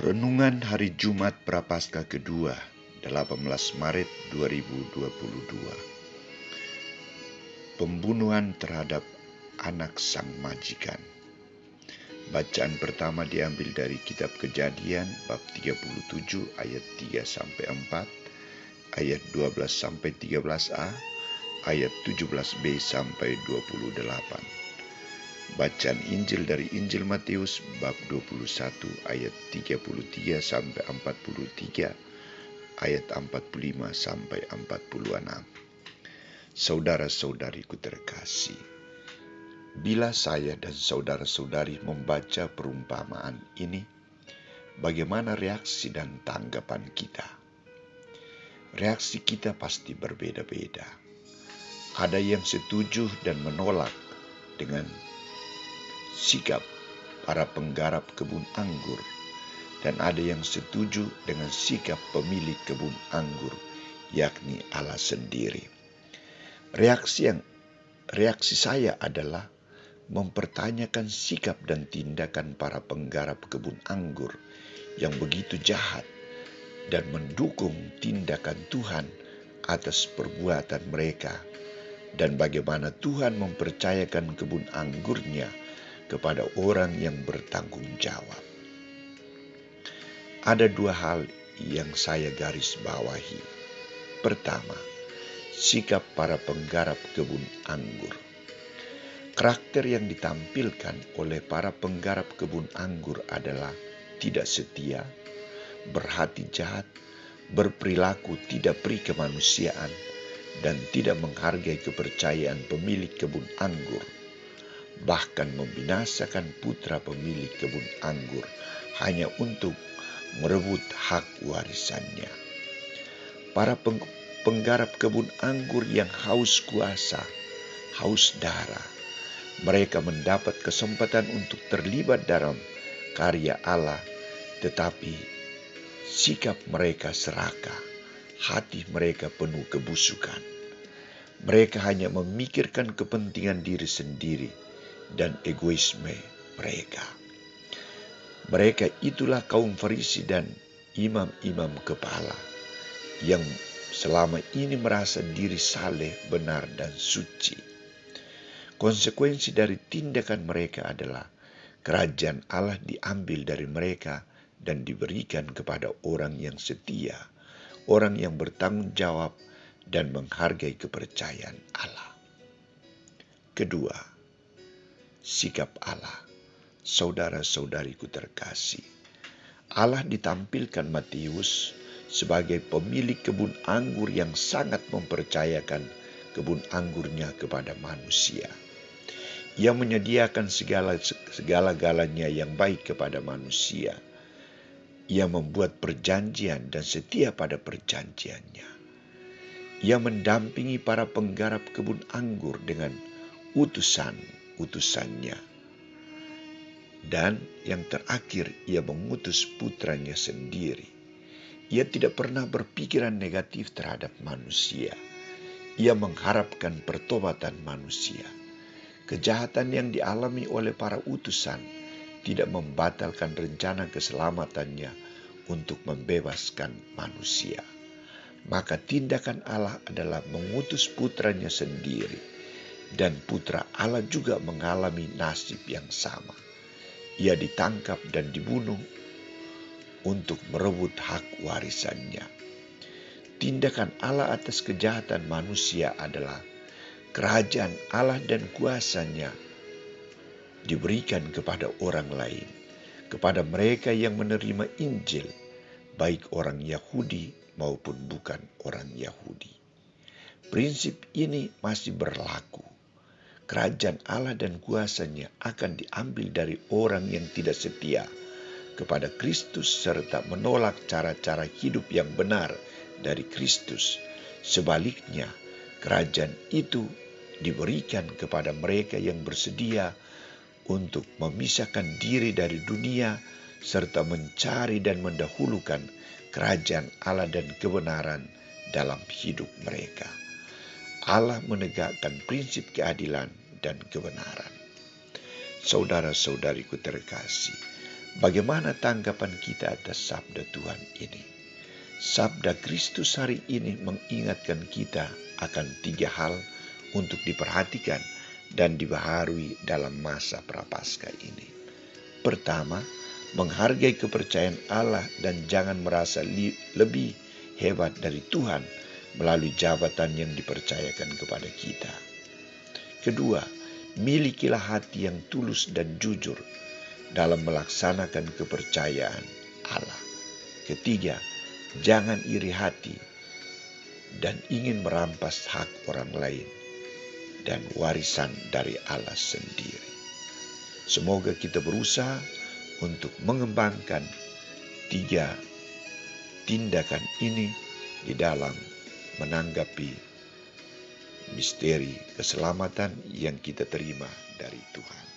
Renungan Hari Jumat Prapaskah kedua, 18 Maret 2022. Pembunuhan terhadap anak sang majikan. Bacaan pertama diambil dari kitab Kejadian bab 37 ayat 3-4, ayat 12-13a, ayat 17b sampai 28. Bacaan Injil dari Injil Matius bab 21 ayat 33 sampai 43, ayat 45 sampai 46. Saudara-saudariku terkasih, bila saya dan saudara-saudari membaca perumpamaan ini, bagaimana reaksi dan tanggapan kita? Reaksi kita pasti berbeda-beda. Ada yang setuju dan menolak dengan sikap para penggarap kebun anggur, dan ada yang setuju dengan sikap pemilik kebun anggur, yakni Allah sendiri. Reaksi saya adalah mempertanyakan sikap dan tindakan para penggarap kebun anggur yang begitu jahat dan mendukung tindakan Tuhan atas perbuatan mereka, dan bagaimana Tuhan mempercayakan kebun anggurnya kepada orang yang bertanggung jawab. Ada dua hal yang saya garis bawahi. Pertama, sikap para penggarap kebun anggur. Karakter yang ditampilkan oleh para penggarap kebun anggur adalah tidak setia, berhati jahat, berperilaku tidak peri kemanusiaan, dan tidak menghargai kepercayaan pemilik kebun anggur, bahkan membinasakan putra pemilik kebun anggur hanya untuk merebut hak warisannya. Para penggarap kebun anggur yang haus kuasa, haus darah, mereka mendapat kesempatan untuk terlibat dalam karya Allah, tetapi sikap mereka serakah, hati mereka penuh kebusukan. Mereka hanya memikirkan kepentingan diri sendiri dan egoisme mereka. Mereka itulah kaum Farisi dan imam-imam kepala yang selama ini merasa diri saleh, benar, dan suci. Konsekuensi dari tindakan mereka adalah kerajaan Allah diambil dari mereka dan diberikan kepada orang yang setia, orang yang bertanggung jawab dan menghargai kepercayaan Allah. Kedua, sikap Allah. Saudara-saudariku terkasih, Allah ditampilkan Matius sebagai pemilik kebun anggur yang sangat mempercayakan kebun anggurnya kepada manusia. Ia menyediakan segala-galanya yang baik kepada manusia. Ia membuat perjanjian dan setia pada perjanjiannya. Ia mendampingi para penggarap kebun anggur dengan utusan-utusannya. Dan yang terakhir, ia mengutus putranya sendiri. Ia tidak pernah berpikiran negatif terhadap manusia. Ia mengharapkan pertobatan manusia. Kejahatan yang dialami oleh para utusan tidak membatalkan rencana keselamatannya untuk membebaskan manusia. Maka tindakan Allah adalah mengutus putranya sendiri, dan putra Allah juga mengalami nasib yang sama. Ia ditangkap dan dibunuh untuk merebut hak warisannya. Tindakan Allah atas kejahatan manusia adalah kerajaan Allah dan kuasanya diberikan kepada orang lain, kepada mereka yang menerima Injil, baik orang Yahudi maupun bukan orang Yahudi. Prinsip ini masih berlaku. Kerajaan Allah dan kuasanya akan diambil dari orang yang tidak setia kepada Kristus serta menolak cara-cara hidup yang benar dari Kristus. Sebaliknya, kerajaan itu diberikan kepada mereka yang bersedia untuk memisahkan diri dari dunia serta mencari dan mendahulukan kerajaan Allah dan kebenaran dalam hidup mereka. Allah menegakkan prinsip keadilan dan kebenaran. Saudara-saudariku terkasih, Bagaimana tanggapan kita atas sabda Tuhan ini? Sabda Kristus hari ini mengingatkan kita akan 3 hal untuk diperhatikan dan dibaharui dalam masa Prapaskah ini. Pertama, menghargai kepercayaan Allah dan jangan merasa lebih hebat dari Tuhan melalui jabatan yang dipercayakan kepada kita. Kedua, milikilah hati yang tulus dan jujur dalam melaksanakan kepercayaan Allah. Ketiga, jangan iri hati dan ingin merampas hak orang lain dan warisan dari Allah sendiri. Semoga kita berusaha untuk mengembangkan 3 tindakan ini di dalam menanggapi misteri keselamatan yang kita terima dari Tuhan.